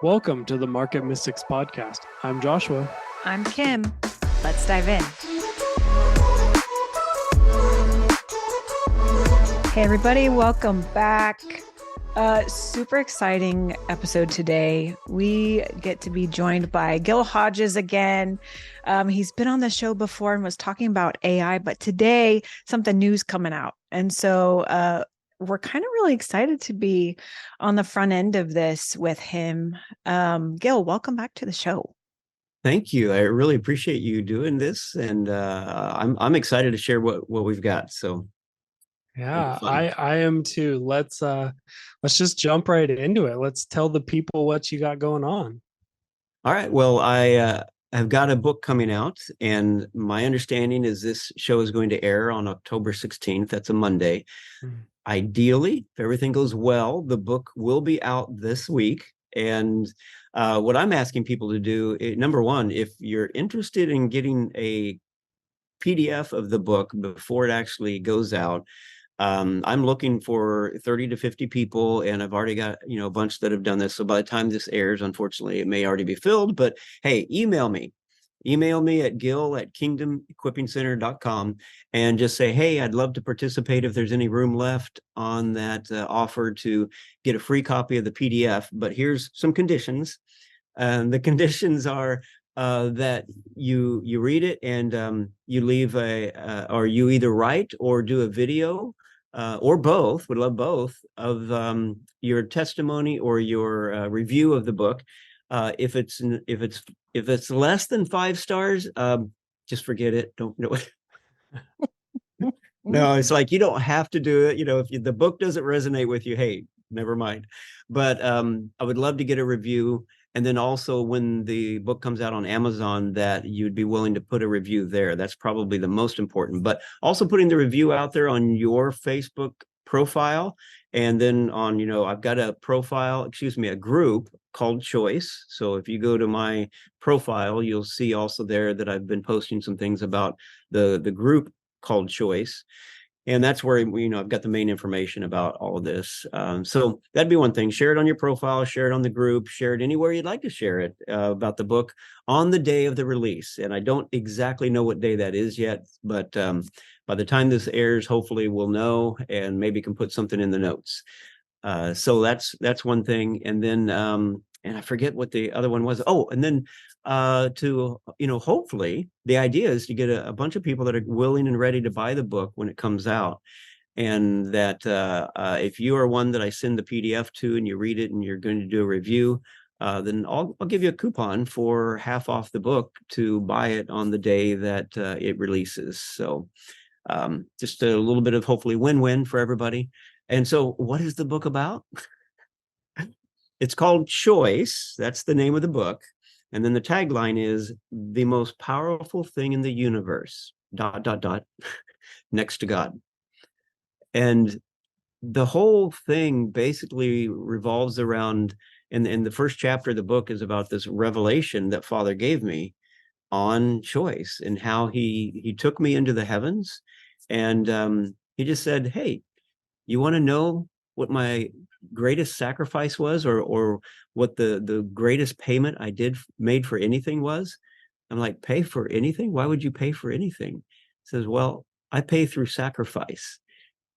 Welcome to the Market Mystics podcast. I'm Joshua. I'm Kim. Let's dive in. Hey, everybody. Welcome back. Super exciting episode today. We get to be joined by Gil Hodges again. He's been on the show before and was talking about AI, but today something new's coming out. And so we're kind of really excited to be on the front end of this with him. Gil, welcome back to the show. Thank you. I really appreciate you doing this, and I'm excited to share what we've got. So yeah, I am too. Let's just jump right into it. Let's tell the people what you got going on. All right. Well, I've got a book coming out, and my understanding is this show is going to air on October 16th. That's a Monday. Ideally, if everything goes well, the book will be out this week. And what I'm asking people to do, number one, if you're interested in getting a PDF of the book before it actually goes out, I'm looking for 30 to 50 people, and I've already got, a bunch that have done this. So by the time this airs, unfortunately, it may already be filled, but hey, email me at gil@kingdomequippingcenter.com and just say, hey, I'd love to participate if there's any room left on that offer to get a free copy of the PDF. But here's some conditions. The conditions are that you read it and you leave or you either write or do a video or both, would love both, of your testimony or your review of the book. If it's less than 5 stars, just forget it. Don't know. No, it's like you don't have to do it. If the book doesn't resonate with you, hey, never mind. But I would love to get a review. And then also when the book comes out on Amazon, that you'd be willing to put a review there. That's probably the most important. But also putting the review out there on your Facebook profile. And then on, I've got a group called Choice. So if you go to my profile, you'll see also there that I've been posting some things about the group called Choice. And that's where, I've got the main information about all of this. So that'd be one thing. Share it on your profile, share it on the group, share it anywhere you'd like to share it about the book on the day of the release. And I don't exactly know what day that is yet, but by the time this airs, hopefully we'll know and maybe can put something in the notes. So that's one thing. And then, and I forget what the other one was. Oh, and then hopefully the idea is to get a bunch of people that are willing and ready to buy the book when it comes out. And that if you are one that I send the PDF to and you read it and you're going to do a review, then I'll give you a coupon for half off the book to buy it on the day that it releases. So just a little bit of hopefully win-win for everybody. And so what is the book about? It's called Choice. That's the name of the book. And then the tagline is the most powerful thing in the universe, ... next to God. And the whole thing basically revolves around, in the first chapter of the book is about this revelation that Father gave me on choice and how he took me into the heavens. And he just said, hey, you want to know what my greatest sacrifice was, or what the greatest payment I made for anything was? I'm like, pay for anything? Why would you pay for anything? He says, well, I pay through sacrifice.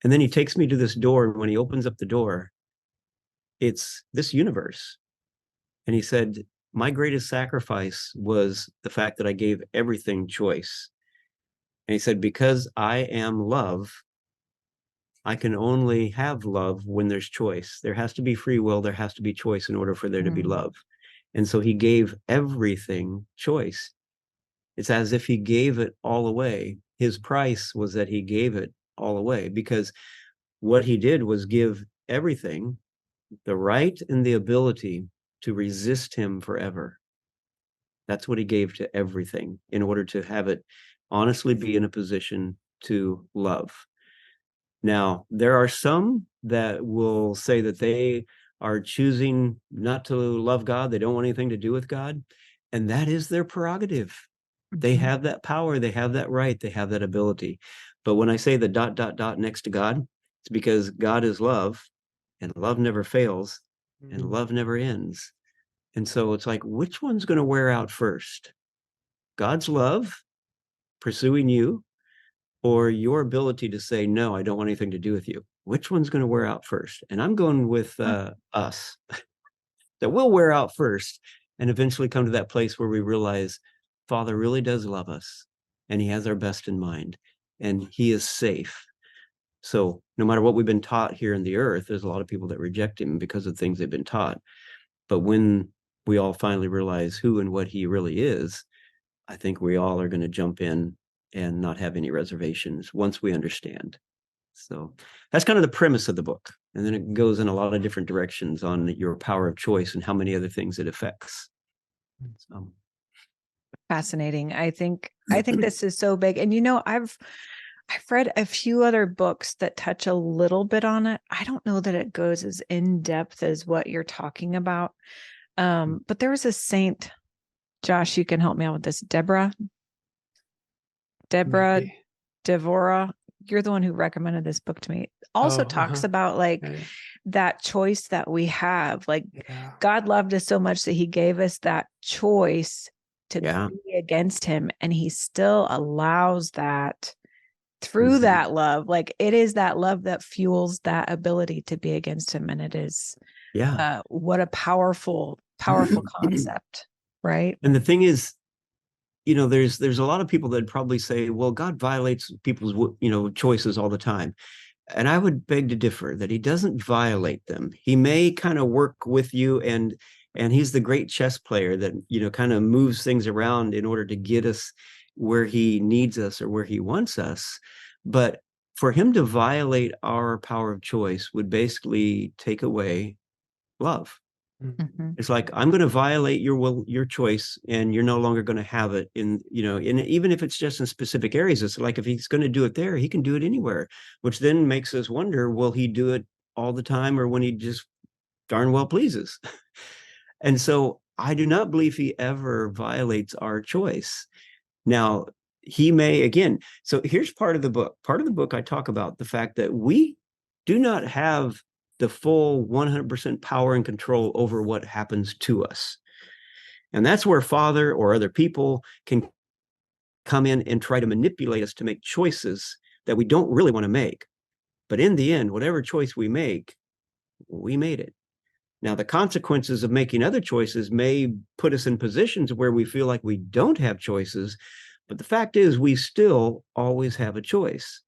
And then he takes me to this door, and when he opens up the door, it's this universe. And he said, my greatest sacrifice was the fact that I gave everything choice. And he said, because I am love, I can only have love when there's choice. There has to be free will. There has to be choice in order for there to be love. And so he gave everything choice. It's as if he gave it all away. His price was that he gave it all away, because what he did was give everything the right and the ability to resist him forever. That's what he gave to everything in order to have it honestly be in a position to love. Now, there are some that will say that they are choosing not to love God. They don't want anything to do with God. And that is their prerogative. They have that power. They have that right. They have that ability. But when I say the ... next to God, it's because God is love, and love never fails, and love never ends. And so it's like, which one's going to wear out first? God's love pursuing you, or your ability to say, no, I don't want anything to do with you? Which one's going to wear out first? And I'm going with us, that will wear out first and eventually come to that place where we realize Father really does love us and he has our best in mind and he is safe. So no matter what we've been taught here in the earth, there's a lot of people that reject him because of things they've been taught. But when we all finally realize who and what he really is, I think we all are going to jump in and not have any reservations once we understand. So that's kind of the premise of the book. And then it goes in a lot of different directions on your power of choice and how many other things it affects. So. Fascinating. I think this is so big. And I've read a few other books that touch a little bit on it. I don't know that it goes as in depth as what you're talking about. But there was a saint, Josh, you can help me out with this. Deborah, Maybe. Devora, you're the one who recommended this book to me. Also talks about that choice that we have. Like God loved us so much that he gave us that choice to be against him. And he still allows that through that love. Like it is that love that fuels that ability to be against him. And it is, what a powerful concept. Right. And the thing is, there's a lot of people that probably say, well, God violates people's, choices all the time. And I would beg to differ that he doesn't violate them. He may kind of work with you and he's the great chess player that, kind of moves things around in order to get us where he needs us or where he wants us. But for him to violate our power of choice would basically take away love. Mm-hmm. It's like, I'm going to violate your will, your choice, and you're no longer going to have it in even if it's just in specific areas. It's like, if he's going to do it there, he can do it anywhere, which then makes us wonder, will he do it all the time or when he just darn well pleases? And so I do not believe he ever violates our choice. Now, he may, again, so here's part of the book. Part of the book, I talk about the fact that we do not have the full 100% power and control over what happens to us. And that's where Father or other people can come in and try to manipulate us to make choices that we don't really want to make. But in the end, whatever choice we make, we made it. Now, the consequences of making other choices may put us in positions where we feel like we don't have choices. But the fact is, we still always have a choice.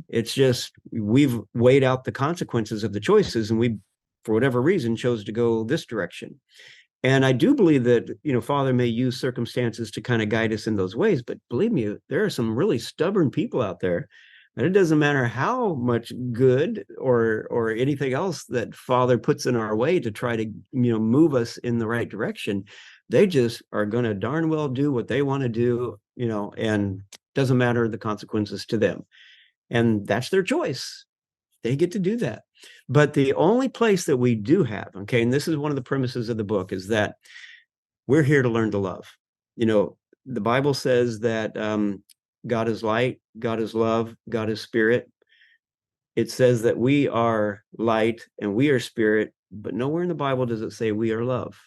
It's just we've weighed out the consequences of the choices, and we, for whatever reason, chose to go this direction. And I do believe that, Father may use circumstances to kind of guide us in those ways. But believe me, there are some really stubborn people out there. And it doesn't matter how much good or anything else that Father puts in our way to try to, move us in the right direction. They just are going to darn well do what they want to do, and doesn't matter the consequences to them. And that's their choice. They get to do that. But the only place that we do have, okay, and this is one of the premises of the book, is that we're here to learn to love. The Bible says that God is light, God is love, God is spirit. It says that we are light and we are spirit, but nowhere in the Bible does it say we are love.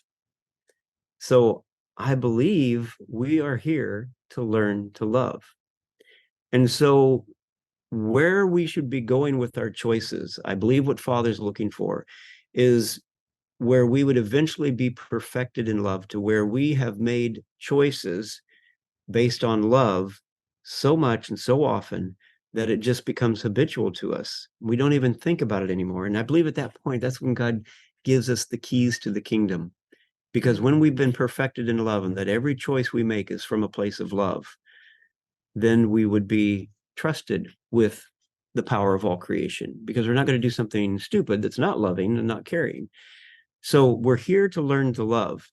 So I believe we are here to learn to love. And so where we should be going with our choices, I believe what Father's looking for is where we would eventually be perfected in love, to where we have made choices based on love so much and so often that it just becomes habitual to us. We don't even think about it anymore. And I believe at that point, that's when God gives us the keys to the kingdom. Because when we've been perfected in love, and that every choice we make is from a place of love, then we would be trusted with the power of all creation, because we're not going to do something stupid that's not loving and not caring. So we're here to learn to love.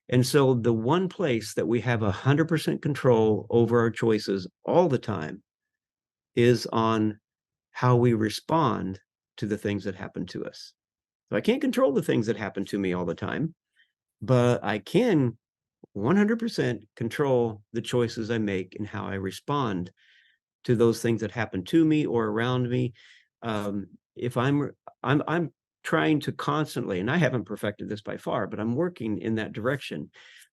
And so the one place that we have 100% control over our choices all the time is on how we respond to the things that happen to us. So I can't control the things that happen to me all the time, but I can 100% control the choices I make and how I respond to those things that happen to me or around me. If I'm trying to constantly, and I haven't perfected this by far, but I'm working in that direction,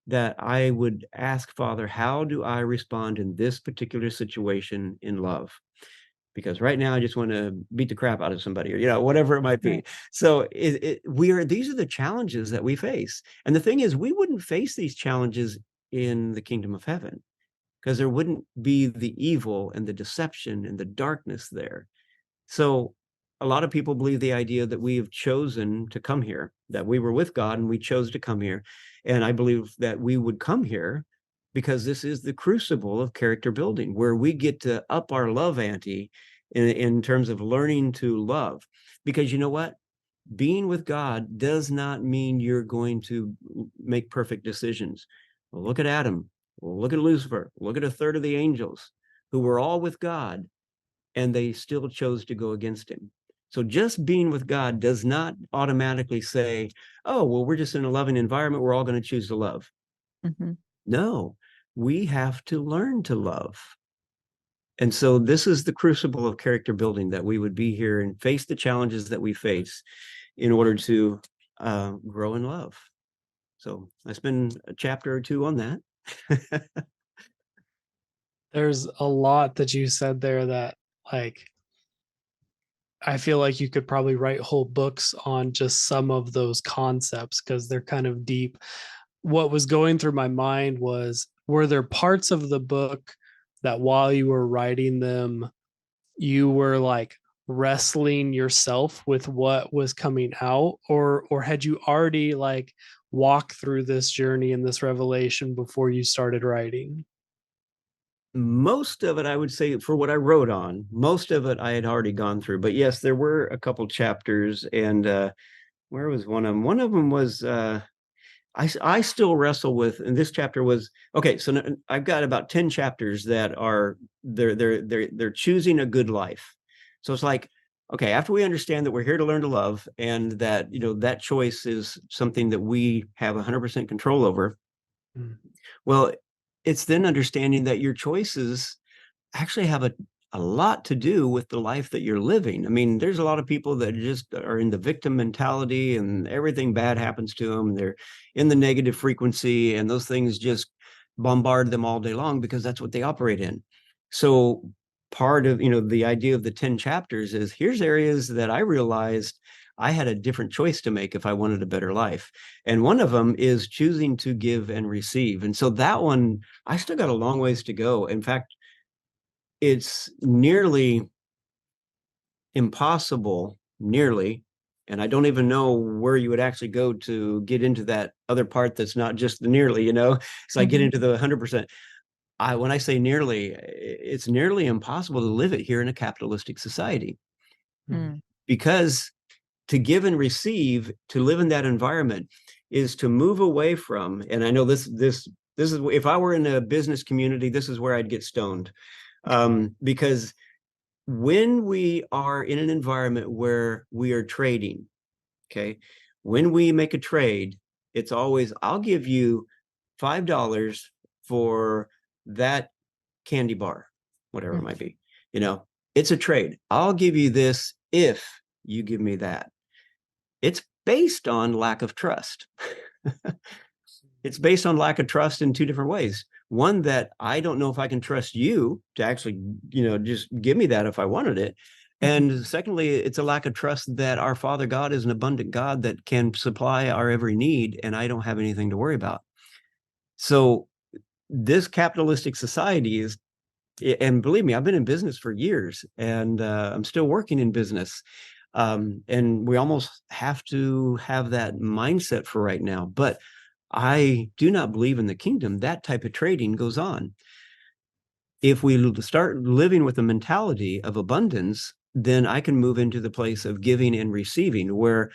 that I would ask Father, how do I respond in this particular situation in love? Because right now I just want to beat the crap out of somebody, or whatever it might be. Right. So these are the challenges that we face. And the thing is, we wouldn't face these challenges in the kingdom of heaven, because there wouldn't be the evil and the deception and the darkness there. So a lot of people believe the idea that we have chosen to come here, that we were with God and we chose to come here. And I believe that we would come here because this is the crucible of character building, where we get to up our love ante in terms of learning to love. Because you know what? Being with God does not mean you're going to make perfect decisions. Well, look at Adam. Well, look at Lucifer. Look at a third of the angels who were all with God, and they still chose to go against him. So just being with God does not automatically say, oh, well, we're just in a loving environment, we're all going to choose to love. Mm-hmm. No, we have to learn to love. And so this is the crucible of character building, that we would be here and face the challenges that we face in order to grow in love. So I spend a chapter or two on that. There's a lot that you said there that, like, I feel like you could probably write whole books on just some of those concepts because they're kind of deep. What was going through my mind was, were there parts of the book that while you were writing them, you were like wrestling yourself with what was coming out, or had you already like walked through this journey and this revelation before you started writing? Most of it, I would say, for what I wrote on, most of it I had already gone through. But yes, there were a couple chapters, and where was one of them? One of them was I still wrestle with, and this chapter was okay. So I've got about 10 chapters that are they're choosing a good life. So it's like, okay, after we understand that we're here to learn to love, and that that choice is something that we have 100% control over. Mm. Well, it's then understanding that your choices actually have a lot to do with the life that you're living. I mean, there's a lot of people that just are in the victim mentality, and everything bad happens to them. They're in the negative frequency, and those things just bombard them all day long because that's what they operate in. So part of, the idea of the 10 chapters is, here's areas that I realized I had a different choice to make if I wanted a better life. And one of them is choosing to give and receive. And so that one, I still got a long ways to go. In fact, it's nearly impossible, and I don't even know where you would actually go to get into that other part that's not just the nearly, so I get into the 100%. When I say nearly, it's nearly impossible to live it here in a capitalistic society. Mm. Because to give and receive, to live in that environment, is to move away from, and I know this is, if I were in a business community, this is where I'd get stoned. Because when we are in an environment where we are trading, okay, when we make a trade, it's always, I'll give you $5 for that candy bar, whatever it might be. It's a trade. I'll give you this if you give me that. It's based on lack of trust. It's based on lack of trust in two different ways. One, that I don't know if I can trust you to actually, just give me that if I wanted it. And secondly, it's a lack of trust that our Father God is an abundant God that can supply our every need, and I don't have anything to worry about. So this capitalistic society is, and believe me, I've been in business for years, and I'm still working in business. And we almost have to have that mindset for right now. But I do not believe in the kingdom that type of trading goes on. If we start living with a mentality of abundance, then I can move into the place of giving and receiving, where,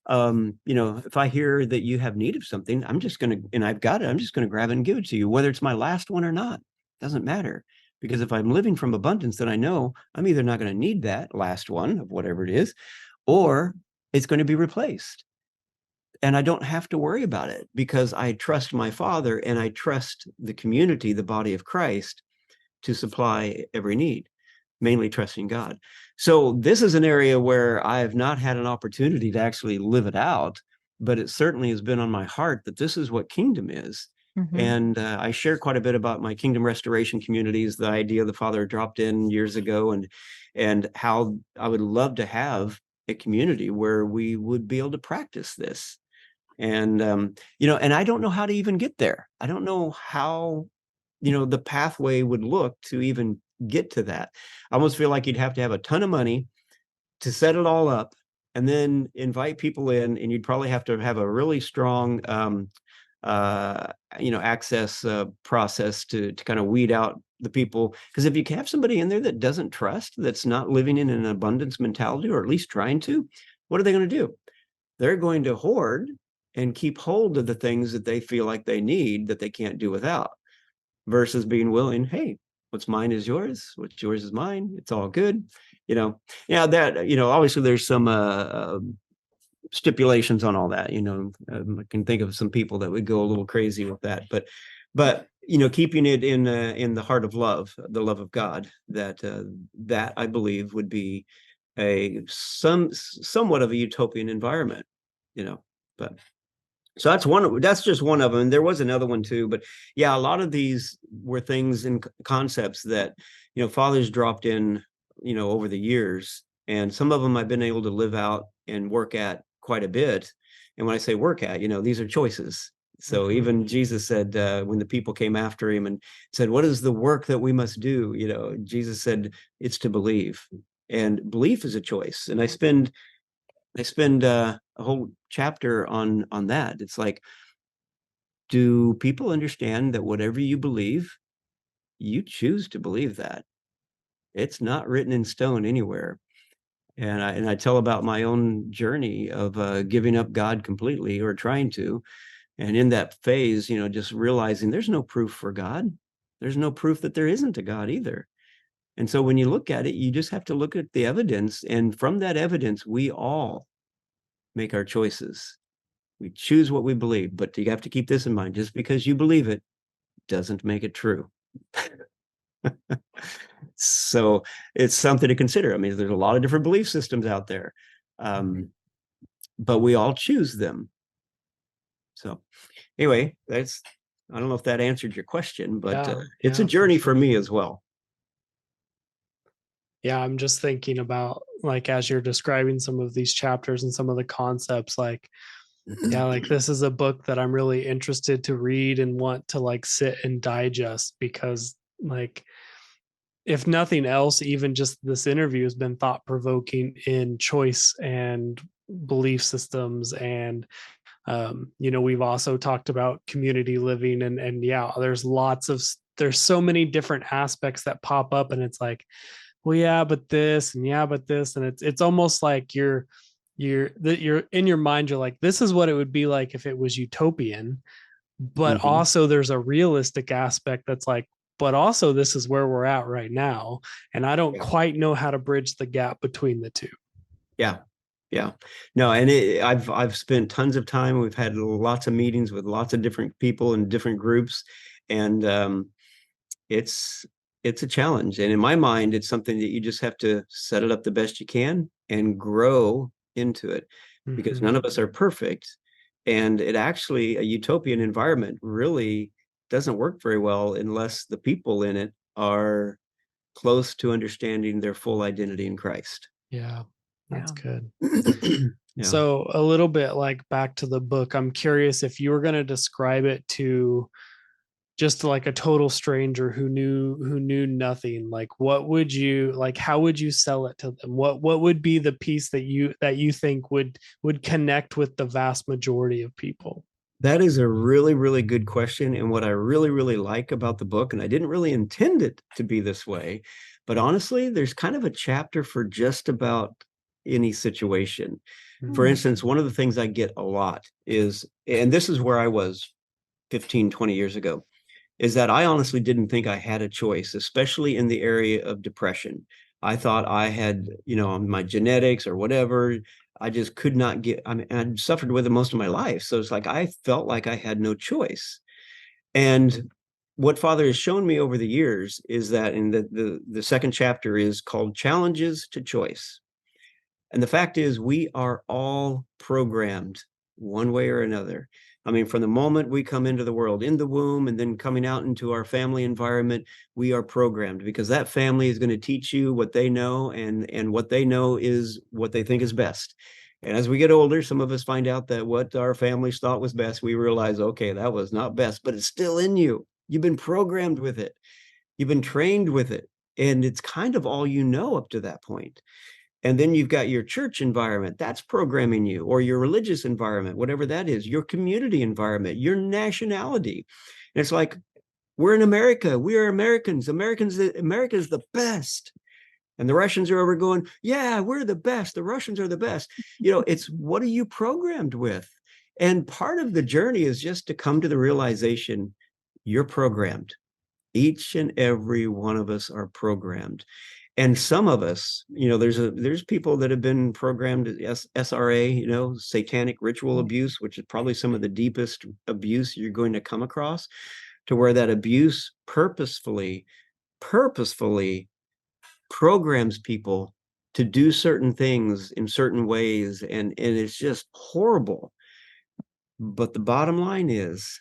if I hear that you have need of something, I'm just going to, and I've got it, I'm just going to grab it and give it to you, whether it's my last one or not. Doesn't matter. Because if I'm living from abundance, then I know I'm either not going to need that last one of whatever it is, or it's going to be replaced. And I don't have to worry about it, because I trust my Father, and I trust the community, the body of Christ, to supply every need. mainly trusting God. So this is an area where I have not had an opportunity to actually live it out, but it certainly has been on my heart that this is what kingdom is. Mm-hmm. And I share quite a bit about my kingdom restoration communities, the idea the Father dropped in years ago, and how I would love to have a community where we would be able to practice this. And and I don't know how to even get there. I don't know how the pathway would look to even get to that. I almost feel like you'd have to have a ton of money to set it all up and then invite people in, and you'd probably have to have a really strong access process to kind of weed out the people. Because if you have somebody in there that doesn't trust, that's not living in an abundance mentality, or at least trying to, what are they going to do? They're going to hoard and keep hold of the things that they feel like they need that they can't do without, versus being willing, hey, what's mine is yours, what's yours is mine, it's all good. That obviously there's some stipulations on all that. I can think of some people that would go a little crazy with that, but keeping it in the heart of love, the love of God, that I believe would be somewhat of a utopian environment. But so that's just one of them. There was another one too, but yeah, a lot of these were things and concepts that fathers dropped in over the years, and some of them I've been able to live out and work at quite a bit. And when I say work at, these are choices. So even Jesus said, when the people came after him and said, what is the work that we must do? Jesus said, it's to believe. And belief is a choice. And I spend a whole chapter on that. It's like, do people understand that whatever you believe, you choose to believe that? It's not written in stone anywhere. And I tell about my own journey of giving up God completely, or trying to. And in that phase, just realizing there's no proof for God. There's no proof that there isn't a God either. And so when you look at it, you just have to look at the evidence. And from that evidence, we all make our choices. We choose what we believe. But you have to keep this in mind. Just because you believe it doesn't make it true. So it's something to consider. I mean, there's a lot of different belief systems out there, but we all choose them. So anyway, I don't know if that answered your question, but it's a journey for me as well. Yeah, I'm just thinking about, like, as you're describing some of these chapters and some of the concepts, like, yeah, like this is a book that I'm really interested to read and want to like sit and digest, because like, if nothing else, even just this interview has been thought provoking in choice and belief systems. And we've also talked about community living, and yeah, there's so many different aspects that pop up, and it's like, well, yeah, but this, and yeah, but this, and it's almost like you're in your mind, you're like, this is what it would be like if it was utopian, but also there's a realistic aspect that's like, but also this is where we're at right now, and I don't quite know how to bridge the gap between the two. Yeah. No, and I've spent tons of time. We've had lots of meetings with lots of different people and different groups, and it's a challenge. And in my mind, it's something that you just have to set it up the best you can and grow into it, because none of us are perfect. And it actually, a utopian environment really doesn't work very well unless the people in it are close to understanding their full identity in Christ. Yeah, that's good. Yeah. So a little bit like back to the book, I'm curious if you were going to describe it to just like a total stranger who knew nothing, like what would you like, how would you sell it to them? What would be the piece that you think would connect with the vast majority of people? That is a really, really good question. And what I really, really like about the book, and I didn't really intend it to be this way, but honestly, there's kind of a chapter for just about any situation. For instance, one of the things I get a lot is, and this is where I was 15, 20 years ago, is that I honestly didn't think I had a choice, especially in the area of depression. I thought I had, my genetics or whatever. I just could not I'd suffered with it most of my life. So it's like, I felt like I had no choice. And what Father has shown me over the years is that in the second chapter is called Challenges to Choice. And the fact is, we are all programmed one way or another. I mean, from the moment we come into the world, in the womb, and then coming out into our family environment, we are programmed because that family is going to teach you what they know, and what they know is what they think is best. And as we get older, some of us find out that what our families thought was best, we realize, okay, that was not best, but it's still in you. You've been programmed with it. You've been trained with it. And it's kind of all you know up to that point. And then you've got your church environment, that's programming you, or your religious environment, whatever that is, your community environment, your nationality. And it's like, we're in America. We are Americans. America is the best. And the Russians are over going, yeah, we're the best. The Russians are the best. It's what are you programmed with? And part of the journey is just to come to the realization you're programmed. Each and every one of us are programmed. And some of us, there's people that have been programmed as SRA, satanic ritual abuse, which is probably some of the deepest abuse you're going to come across, to where that abuse purposefully programs people to do certain things in certain ways. And it's just horrible. But the bottom line is,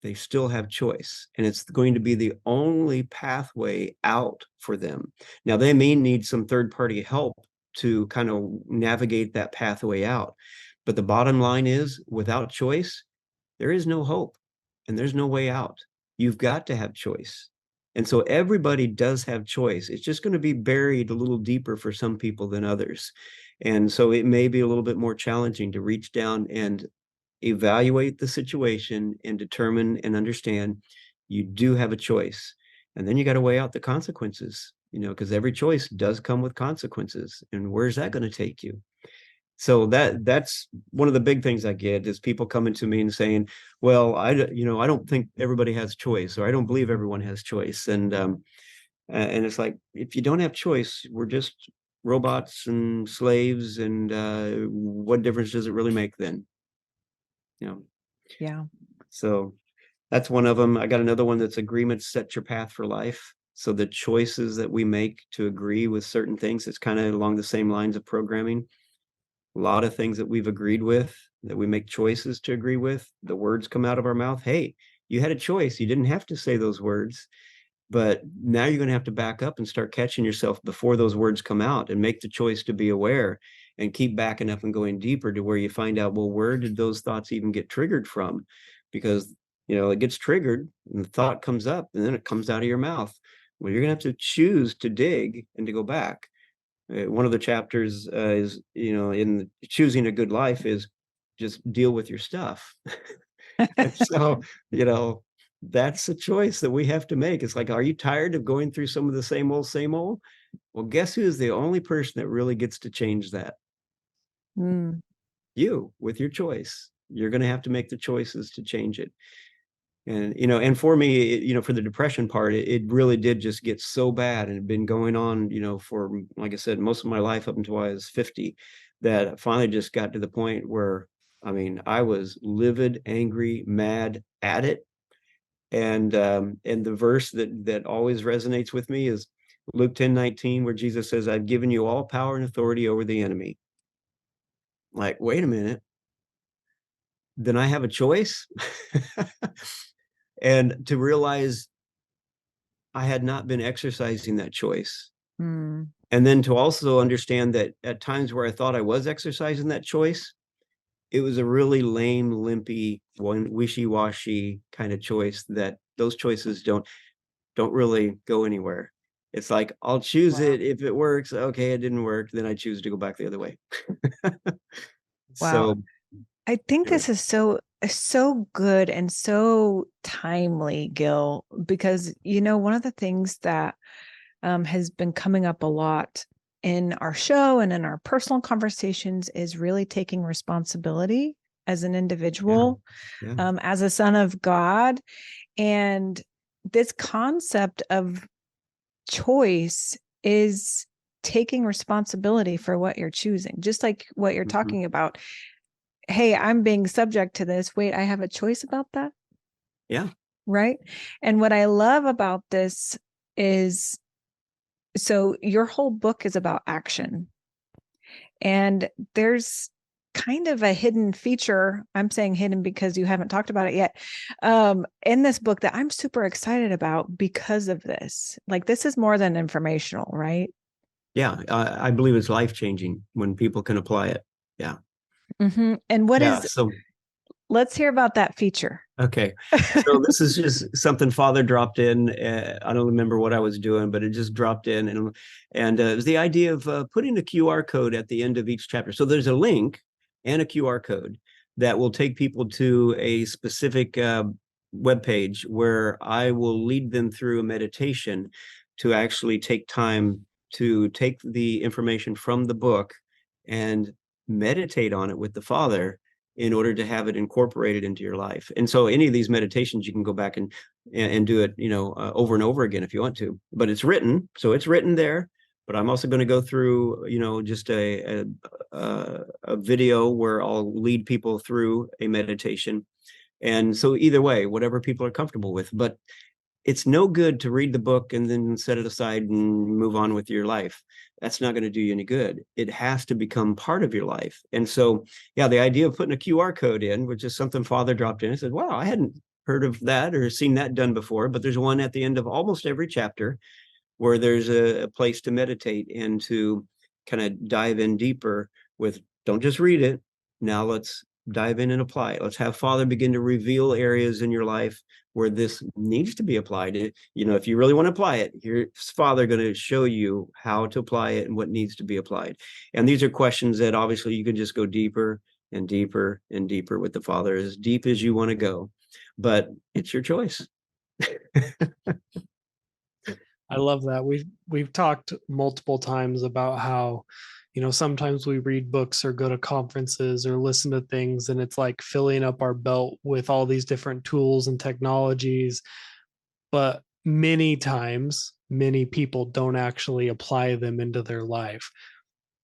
they still have choice, and it's going to be the only pathway out for them. Now, they may need some third-party help to kind of navigate that pathway out. But the bottom line is, without choice, there is no hope, and there's no way out. You've got to have choice. And so everybody does have choice. It's just going to be buried a little deeper for some people than others. And so it may be a little bit more challenging to reach down and evaluate the situation and determine and understand you do have a choice. And then you got to weigh out the consequences, because every choice does come with consequences. And where's that going to take you? So that's one of the big things I get is people coming to me and saying, well, I don't think everybody has choice, or I don't believe everyone has choice. And it's like, if you don't have choice, we're just robots and slaves. And what difference does it really make then? Yeah. So that's one of them. I got another one that's agreements set your path for life. So the choices that we make to agree with certain things, it's kind of along the same lines of programming. A lot of things that we've agreed with, that we make choices to agree with, the words come out of our mouth. Hey, you had a choice. You didn't have to say those words, but now you're going to have to back up and start catching yourself before those words come out, and make the choice to be aware, and keep backing up and going deeper to where you find out, well, where did those thoughts even get triggered from? Because, it gets triggered and the thought comes up, and then it comes out of your mouth. Well, you're going to have to choose to dig and to go back. One of the chapters is, in choosing a good life, is just deal with your stuff. And so, that's a choice that we have to make. It's like, are you tired of going through some of the same old, same old? Well, guess who is the only person that really gets to change that? You, with your choice. You're going to have to make the choices to change it. And, and for me, for the depression part, it really did just get so bad, and it had been going on, for, like I said, most of my life up until I was 50, that I finally just got to the point where, I was livid, angry, mad at it. And the verse that always resonates with me is Luke 10:19, where Jesus says, I've given you all power and authority over the enemy. Like, wait a minute. Then I have a choice. And to realize I had not been exercising that choice. And then to also understand that at times where I thought I was exercising that choice, it was a really lame, limpy, wishy-washy kind of choice, that those choices don't really go anywhere. It's like, I'll choose it if it works. Okay, it didn't work. Then I choose to go back the other way. Wow. So I think this is so good and so timely, Gil, because, one of the things that has been coming up a lot in our show and in our personal conversations is really taking responsibility as an individual, as a son of God. And this concept of choice is taking responsibility for what you're choosing, just like what you're talking about. Hey, I'm being subject to this. Wait, I have a choice about that? Yeah. Right. And what I love about this is, so your whole book is about action. And there's kind of a hidden feature. I'm saying hidden because you haven't talked about it yet. In this book that I'm super excited about because of this. Like, this is more than informational, right? Yeah, I believe it's life-changing when people can apply it. Yeah. And what Yeah. is, So, let's hear about that feature. okay. So this is just something Father dropped in. I don't remember what I was doing, but it just dropped in, and it was the idea of putting a QR code at the end of each chapter. So there's a link and a QR code that will take people to a specific web page where I will lead them through a meditation to actually take time to take the information from the book and meditate on it with the Father in order to have it incorporated into your life. And so any of these meditations, you can go back and do it, over and over again if you want to. But it's written, so it's written there. But I'm also going to go through, just a video where I'll lead people through a meditation. And so either way, whatever people are comfortable with. But it's no good to read the book and then set it aside and move on with your life. That's not going to do you any good. It has to become part of your life. And so, yeah, the idea of putting a QR code in, which is something Father dropped in, I said, wow, I hadn't heard of that or seen that done before, but there's one at the end of almost every chapter where there's a place to meditate and to kind of dive in deeper with, don't just read it. Now let's dive in and apply it. Let's have Father begin to reveal areas in your life where this needs to be applied. If you really want to apply it, here's Father going to show you how to apply it and what needs to be applied. And these are questions that obviously you can just go deeper and deeper and deeper with the Father, as deep as you want to go. But it's your choice. I love that. We've talked multiple times about how, sometimes we read books or go to conferences or listen to things, and it's like filling up our belt with all these different tools and technologies. But many times, many people don't actually apply them into their life.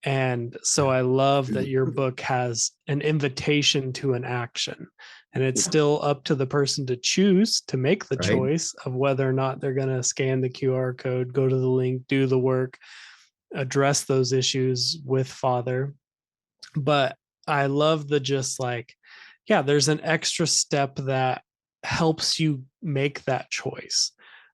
And so I love that your book has an invitation to an action, and it's still up to the person to choose to make the Right. choice of whether or not they're going to scan the QR code, go to the link, do the work, address those issues with Father. But I love the just like, yeah, there's an extra step that helps you make that choice.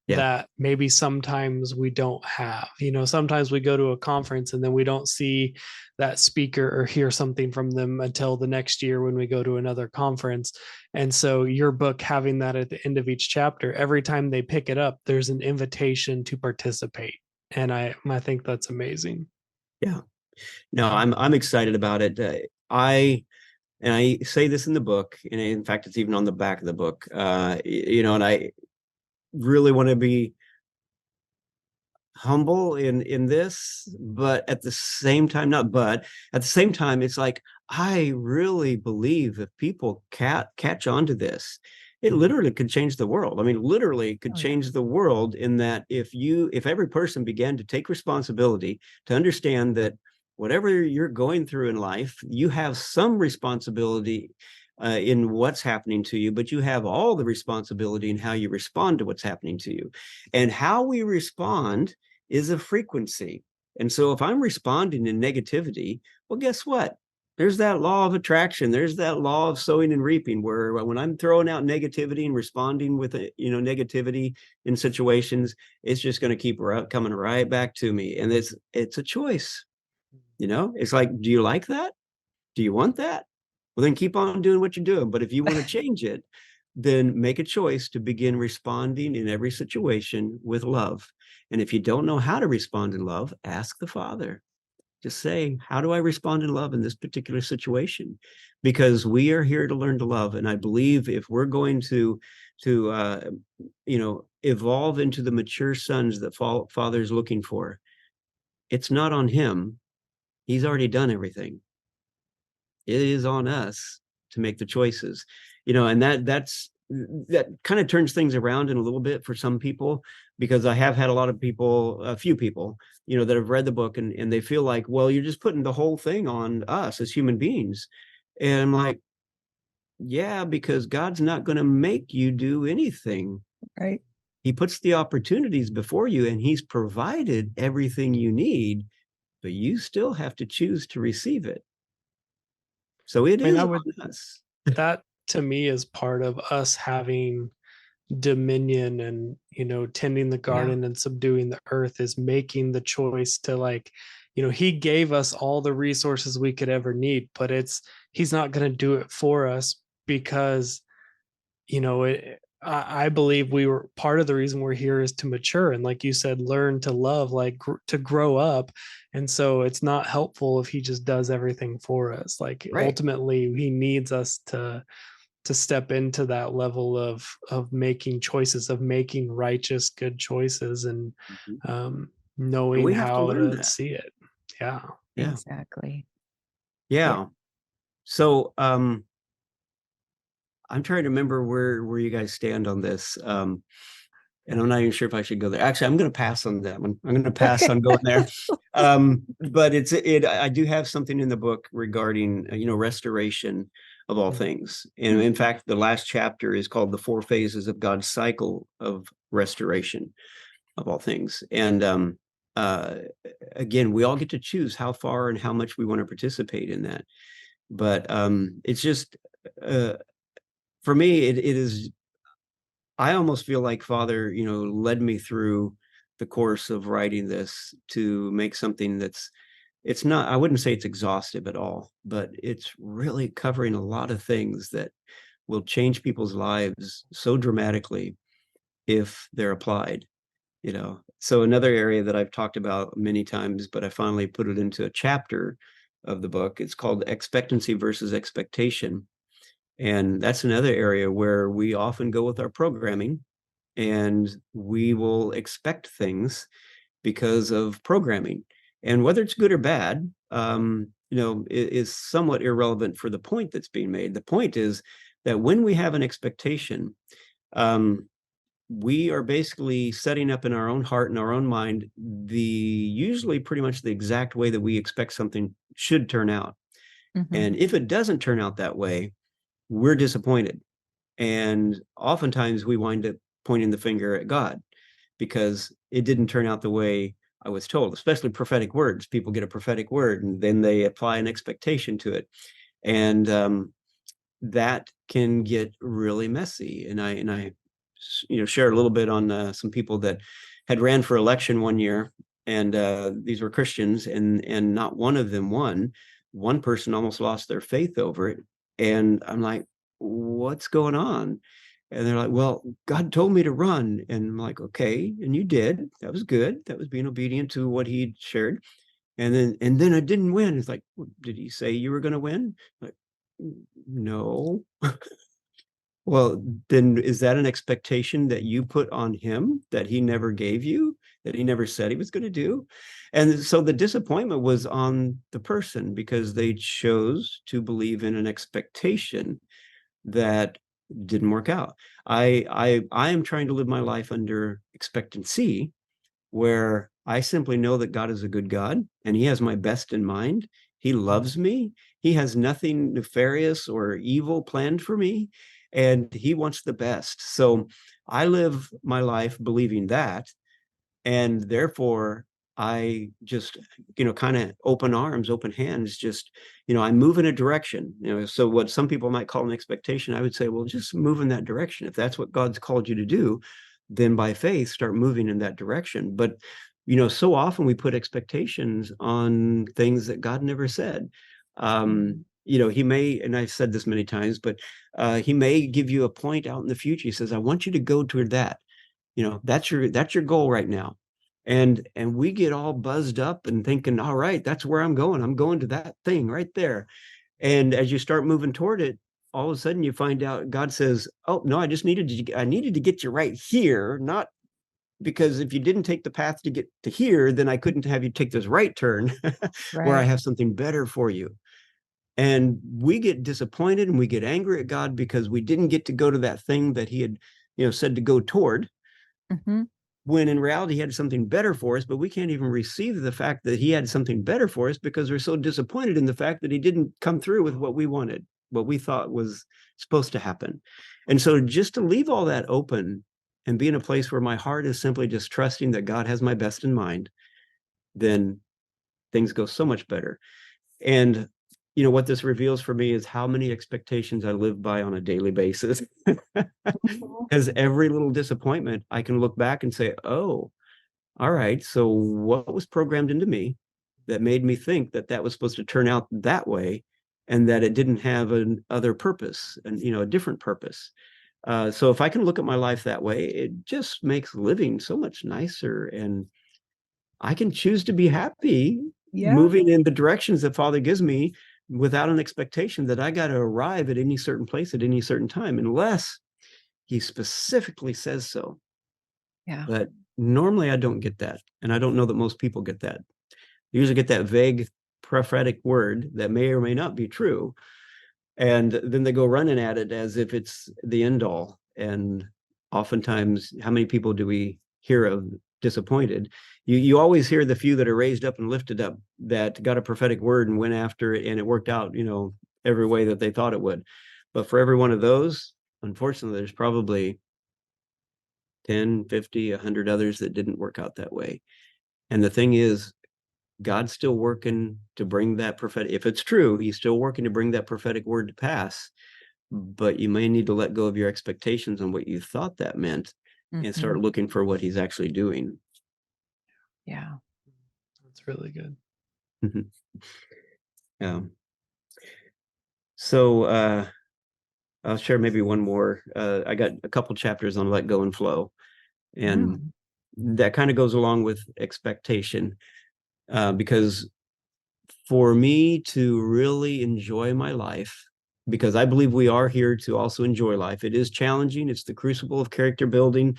Yeah. That maybe sometimes we don't have. Sometimes we go to a conference and then we don't see that speaker or hear something from them until the next year when we go to another conference. And so your book having that at the end of each chapter, every time they pick it up, there's an invitation to participate. And I think that's amazing. Yeah. No, I'm excited about it. I say this in the book, and in fact, it's even on the back of the book. And I really want to be humble in this, but at the same time, not but at the same time, it's like I really believe if people catch on to this, it literally could change the world. I mean, literally could change the world in that if every person began to take responsibility to understand that whatever you're going through in life, you have some responsibility in what's happening to you, but you have all the responsibility in how you respond to what's happening to you. And how we respond is a frequency. And so if I'm responding in negativity, well, guess what? There's that law of attraction. There's that law of sowing and reaping, where when I'm throwing out negativity and responding with negativity in situations, it's just going to keep coming right back to me. And it's a choice. It's like, do you like that? Do you want that? Well, then keep on doing what you're doing. But if you want to change it, then make a choice to begin responding in every situation with love. And if you don't know how to respond in love, ask the Father. Just say, how do I respond in love in this particular situation? Because we are here to learn to love. And I believe if we're going to evolve into the mature sons that Father's looking for, it's not on him. He's already done everything. It is on us to make the choices, and that kind of turns things around in a little bit for some people, because I have had a few people, that have read the book and they feel like, well, you're just putting the whole thing on us as human beings. And I'm like, Yeah, because God's not going to make you do anything. Right. He puts the opportunities before you, and he's provided everything you need, but you still have to choose to receive it. So it I mean, is on us. that to me is part of us having dominion and, tending the Yeah, garden and subduing the earth, is making the choice to, like, he gave us all the resources we could ever need, but he's not going to do it for us, because I believe we were part of the reason we're here is to mature, and, like you said, learn to love, like to grow up. And so it's not helpful if he just does everything for us. Like, right. ultimately he needs us to step into that level of making choices, of making righteous, good choices, and Mhm. And knowing we have to how learn to that. see it. Yeah. Yeah. Exactly. Yeah. Yeah. So I'm trying to remember where you guys stand on this. And I'm not even sure if I should go there. Actually, I'm going to pass on that one. I'm going to pass Okay. on going there. But I do have something in the book regarding, restoration of all things. And in fact, the last chapter is called The Four Phases of God's Cycle of Restoration of all things. And uh, again, we all get to choose how far and how much we want to participate in that. But it's just, uh, for me, it is, I almost feel like Father, led me through the course of writing this to make something it's not, I wouldn't say it's exhaustive at all, but it's really covering a lot of things that will change people's lives so dramatically if they're applied. So another area that I've talked about many times, but I finally put it into a chapter of the book, it's called Expectancy versus Expectation. And that's another area where we often go with our programming, and we will expect things because of programming. And whether it's good or bad, is somewhat irrelevant for the point that's being made. The point is that when we have an expectation, um, we are basically setting up in our own heart and our own mind usually pretty much the exact way that we expect something should turn out. Mhm. And if it doesn't turn out that way, we're disappointed. And oftentimes we wind up pointing the finger at God because it didn't turn out the way I was told, especially prophetic words. People get a prophetic word and then they apply an expectation to it. And that can get really messy. And I shared a little bit on some people that had ran for election one year, and these were Christians, and not one of them won. One person almost lost their faith over it, and I'm like, what's going on? And they're like, well, God told me to run. And I'm like, okay, and you did. That was good. That was being obedient to what he shared. And then I didn't win. It's like, well, did he say you were going to win? Like, no. Well, then is that an expectation that you put on him that he never gave you, that he never said he was going to do? And so the disappointment was on the person because they chose to believe in an expectation that didn't work out. I am trying to live my life under expectancy, where I simply know that God is a good God and he has my best in mind. He loves me. He has nothing nefarious or evil planned for me, and he wants the best. So I live my life believing that, and therefore I just kind of open arms, open hands, just I move in a direction. So what some people might call an expectation, I would say, well, just move in that direction. If that's what God's called you to do, then by faith start moving in that direction. But so often we put expectations on things that God never said. He may, and I've said this many times, but he may give you a point out in the future. He says, I want you to go toward that. That's your goal right now. And we get all buzzed up and thinking, all right, that's where I'm going. I'm going to that thing right there. And as you start moving toward it, all of a sudden you find out God says, oh no, I needed to get you right here, not because if you didn't take the path to get to here, then I couldn't have you take this right turn where I Right. have something better for you. And we get disappointed and we get angry at God because we didn't get to go to that thing that he had said to go toward, Mhm. when in reality he had something better for us. But we can't even receive the fact that he had something better for us because we're so disappointed in the fact that he didn't come through with what we wanted. what we thought was supposed to happen. And so just to leave all that open and be in a place where my heart is simply just trusting that God has my best in mind, then things go so much better. And what this reveals for me is how many expectations I live by on a daily basis. Because every little disappointment, I can look back and say, oh, all right, so what was programmed into me that made me think that that was supposed to turn out that way, and that it didn't have an other purpose, and a different purpose. So if I can look at my life that way, it just makes living so much nicer, and I can choose to be happy moving in the directions that Father gives me without an expectation that I got to arrive at any certain place at any certain time, unless he specifically says so. Yeah. But normally I don't get that. And I don't know that most people get that. You usually get that vague prophetic word that may or may not be true. And then they go running at it as if it's the end all. And oftentimes, how many people do we hear of disappointed? You always hear the few that are raised up and lifted up, that got a prophetic word and went after it, and it worked out, every way that they thought it would. But for every one of those, unfortunately, there's probably 10, 50, 100 others that didn't work out that way. And the thing is, God's still working to bring that prophetic, if it's true, he's still working to bring that prophetic word to pass. But you may need to let go of your expectations on what you thought that meant, and start looking for what he's actually doing. Yeah. That's really good. Yeah. So I'll share maybe one more. I got a couple chapters on let go and flow. And that kind of goes along with expectation, because for me to really enjoy my life, because I believe we are here to also enjoy life. It is challenging. It's the crucible of character building.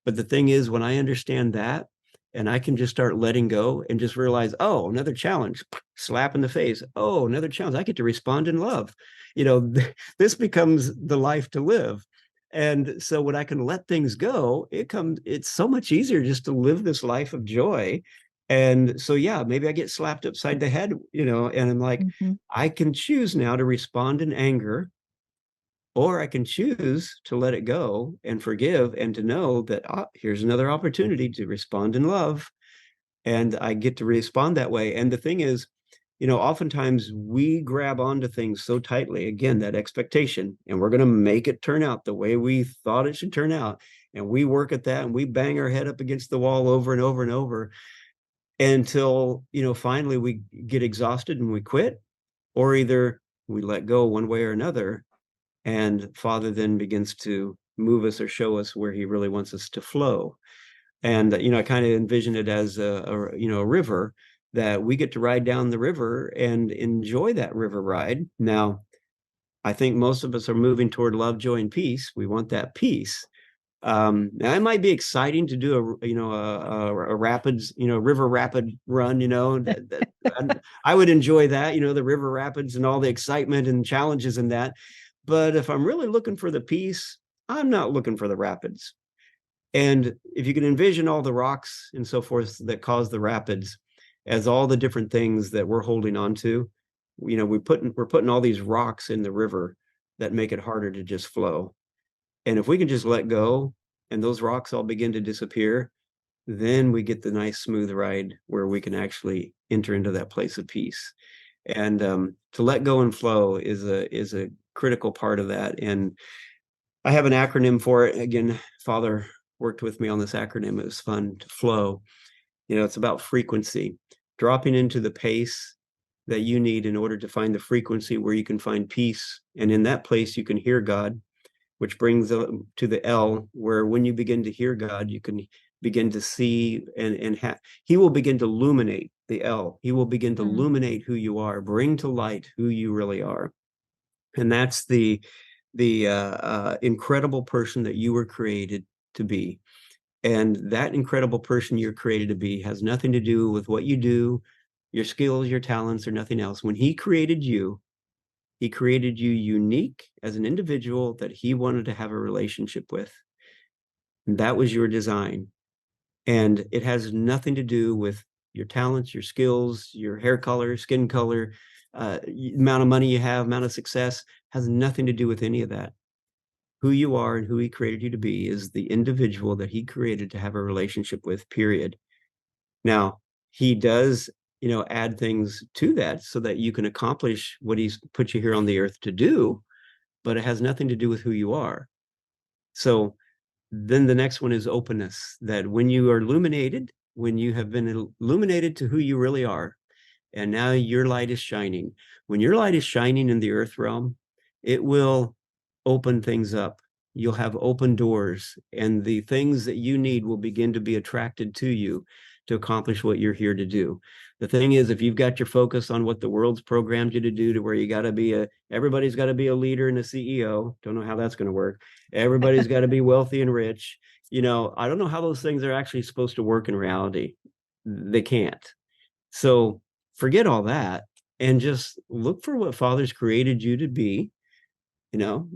But the thing is, when I understand that, and I can just start letting go and just realize, oh, another challenge, slap in the face. Oh, another challenge. I get to respond in love. This becomes the life to live. And so when I can let things go, it's so much easier just to live this life of joy. And so, yeah, maybe I get slapped upside the head, and I'm like, I can choose now to respond in anger, or I can choose to let it go and forgive, and to know that here's another opportunity to respond in love. And I get to respond that way. And the thing is, oftentimes we grab onto things so tightly, again, that expectation, and we're going to make it turn out the way we thought it should turn out. And we work at that, and we bang our head up against the wall over and over and over until, finally we get exhausted and we quit, or either we let go one way or another. And Father then begins to move us or show us where he really wants us to flow. And, I kind of envision it as a river, that we get to ride down the river and enjoy that river ride. Now, I think most of us are moving toward love, joy, and peace. We want that peace. Now it might be exciting to do a rapids, river rapid run, I would enjoy that, the river rapids and all the excitement and challenges in that. But if I'm really looking for the peace, I'm not looking for the rapids. And if you can envision all the rocks and so forth that cause the rapids as all the different things that we're holding on to, we're putting all these rocks in the river that make it harder to just flow. And if we can just let go and those rocks all begin to disappear, then we get the nice smooth ride where we can actually enter into that place of peace. And to let go and flow is a critical part of that. And I have an acronym for it. Again, Father worked with me on this acronym. It was fun. To flow. It's about frequency, dropping into the pace that you need in order to find the frequency where you can find peace. And in that place, you can hear God, which brings to the L, where when you begin to hear God, you can begin to see, and he will begin to illuminate the L. He will begin to illuminate who you are, bring to light who you really are. And that's the incredible person that you were created to be. And that incredible person you're created to be has nothing to do with what you do, your skills, your talents, or nothing else. When he created you unique as an individual that he wanted to have a relationship with. And that was your design. And it has nothing to do with your talents, your skills, your hair color, skin color, amount of money you have, amount of success. Has nothing to do with any of that. Who you are and who he created you to be is the individual that he created to have a relationship with, period. Now, he does, add things to that so that you can accomplish what he's put you here on the earth to do, but it has nothing to do with who you are. So then the next one is openness, that when you are illuminated, when you have been illuminated to who you really are, and now your light is shining. When your light is shining in the earth realm, it will open things up. You'll have open doors, and the things that you need will begin to be attracted to you to accomplish what you're here to do. The thing is, if you've got your focus on what the world's programmed you to do, to where you got to be everybody's got to be a leader and a CEO. Don't know how that's going to work. Everybody's got to be wealthy and rich. I don't know how those things are actually supposed to work in reality. They can't. So forget all that and just look for what Father's created you to be. Who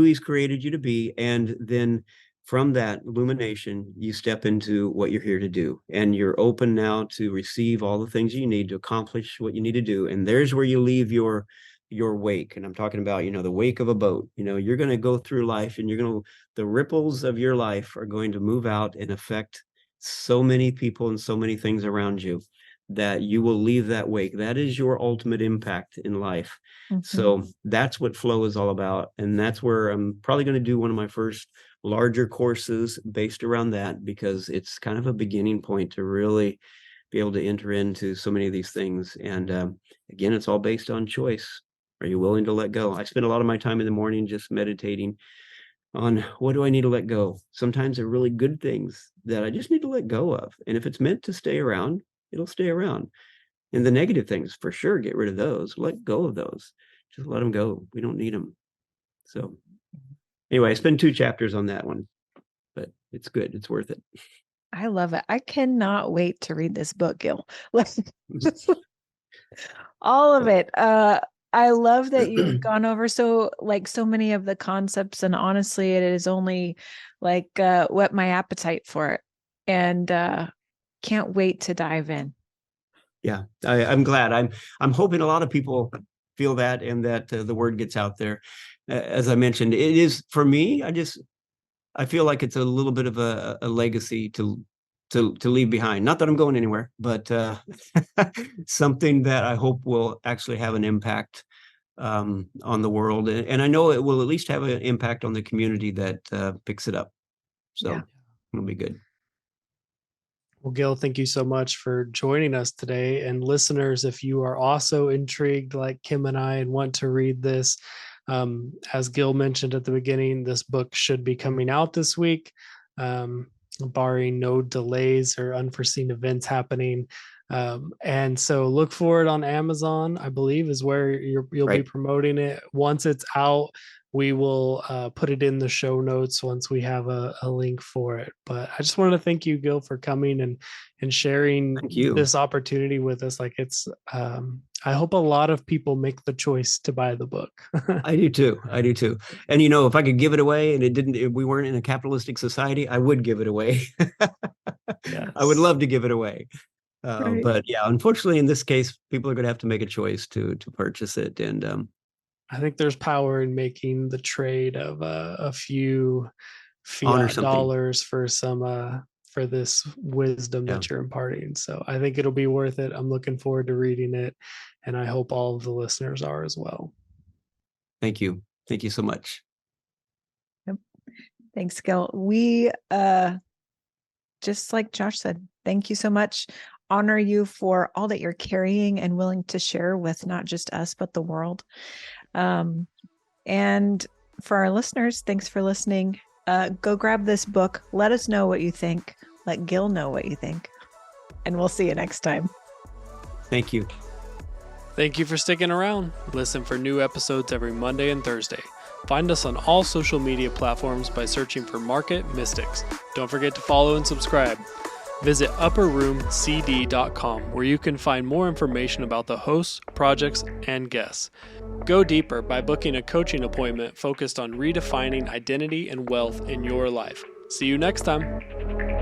he's created you to be, and then from that illumination, you step into what you're here to do, and you're open now to receive all the things you need to accomplish what you need to do. And there's where you leave your wake. And I'm talking about, the wake of a boat. You're going to go through life, and the ripples of your life are going to move out and affect so many people and so many things around you, that you will leave that wake. That is your ultimate impact in life. Mm-hmm. So that's what flow is all about. And that's where I'm probably going to do one of my first larger courses based around that, because it's kind of a beginning point to really be able to enter into so many of these things. And again, it's all based on choice. Are you willing to let go? I spend a lot of my time in the morning just meditating on what do I need to let go. Sometimes they're really good things that I just need to let go of. And if it's meant to stay around, it'll stay around. And the negative things, for sure, get rid of those. Let go of those. Just let them go. We don't need them. So anyway, I spent 2 chapters on that one, but it's good. It's worth it. I love it. I cannot wait to read this book, Gil. All of it. I love that you've gone over so many of the concepts, and honestly, it is only whet my appetite for it. And can't wait to dive in. Yeah, I'm glad. I'm hoping a lot of people feel that, and that the word gets out there. As I mentioned, it is for me. I feel like it's a little bit of a legacy to leave behind. Not that I'm going anywhere, but something that I hope will actually have an impact on the world, and I know it will at least have an impact on the community that picks it up. So yeah. It'll be good. Well, Gil, thank you so much for joining us today. And listeners, if you are also intrigued like Kim and I and want to read this, as Gil mentioned at the beginning, this book should be coming out this week, barring no delays or unforeseen events happening. And so look for it on Amazon, I believe, is where you'll be promoting it. Once it's out, we will put it in the show notes once we have a link for it. But I just wanted to thank you, Gil, for coming and sharing this opportunity with us. I hope a lot of people make the choice to buy the book. I do too. And if I could give it away, and if we weren't in a capitalistic society, I would give it away. Yes. I would love to give it away. Right. But yeah, unfortunately, in this case, people are going to have to make a choice to purchase it. And I think there's power in making the trade of a few fiat dollars for for this wisdom that you're imparting. So I think it'll be worth it. I'm looking forward to reading it, and I hope all of the listeners are as well. Thank you. Thank you so much. Yep. Thanks, Gil. We, just like Josh said, thank you so much. Honor you for all that you're carrying and willing to share with not just us, but the world. And for our listeners, thanks for listening. Go grab this book. Let us know what you think. Let Gil know what you think. And we'll see you next time. Thank you. Thank you for sticking around. Listen for new episodes every Monday and Thursday. Find us on all social media platforms by searching for Market Mystics. Don't forget to follow and subscribe. Visit upperroomcd.com, where you can find more information about the hosts, projects, and guests. Go deeper by booking a coaching appointment focused on redefining identity and wealth in your life. See you next time.